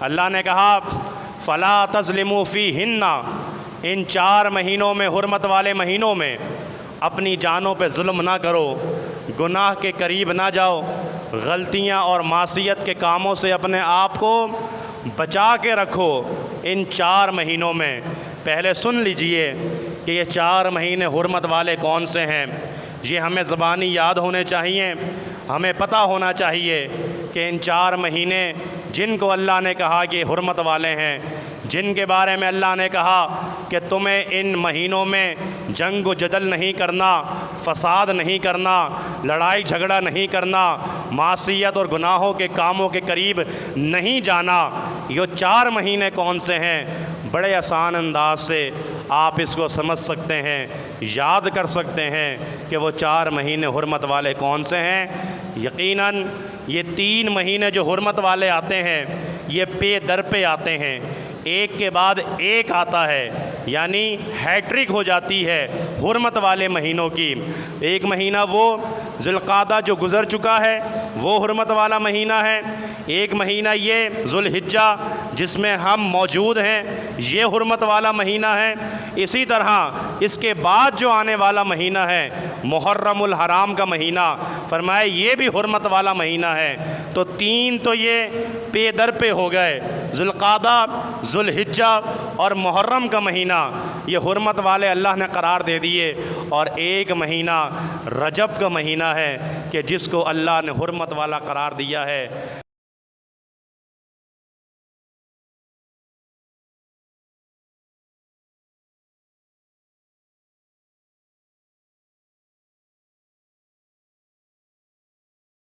اللہ نے کہا فلا تظلموا فیہن، ان 4 مہینوں میں، حرمت والے مہینوں میں اپنی جانوں پہ ظلم نہ کرو، گناہ کے قریب نہ جاؤ، غلطیاں اور معصیت کے کاموں سے اپنے آپ کو بچا کے رکھو ان 4 مہینوں میں۔ پہلے سن لیجئے کہ یہ 4 مہینے حرمت والے کون سے ہیں، یہ ہمیں زبانی یاد ہونے چاہیے، ہمیں پتہ ہونا چاہیے کہ ان 4 مہینے جن کو اللہ نے کہا کہ حرمت والے ہیں، جن کے بارے میں اللہ نے کہا کہ تمہیں ان مہینوں میں جنگ و جدل نہیں کرنا، فساد نہیں کرنا، لڑائی جھگڑا نہیں کرنا، معصیت اور گناہوں کے کاموں کے قریب نہیں جانا۔ یہ 4 مہینے کون سے ہیں؟ بڑے آسان انداز سے آپ اس کو سمجھ سکتے ہیں، یاد کر سکتے ہیں کہ وہ 4 مہینے حرمت والے کون سے ہیں۔ یقیناً یہ 3 مہینے جو حرمت والے آتے ہیں یہ پے در پہ آتے ہیں، ایک کے بعد ایک آتا ہے، یعنی ہیٹرک ہو جاتی ہے حرمت والے مہینوں کی۔ ایک مہینہ وہ ذوالقعدہ جو گزر چکا ہے وہ حرمت والا مہینہ ہے، ایک مہینہ یہ ذوالحجہ جس میں ہم موجود ہیں یہ حرمت والا مہینہ ہے، اسی طرح اس کے بعد جو آنے والا مہینہ ہے محرم الحرام کا مہینہ، فرمایا یہ بھی حرمت والا مہینہ ہے۔ تو 3 تو یہ پے در پہ ہو گئے، ذوالقعدہ، ذوالحجہ اور محرم کا مہینہ یہ حرمت والے اللہ نے قرار دے دیے، اور ایک مہینہ رجب کا مہینہ ہے کہ جس کو اللہ نے حرمت والا قرار دیا ہے۔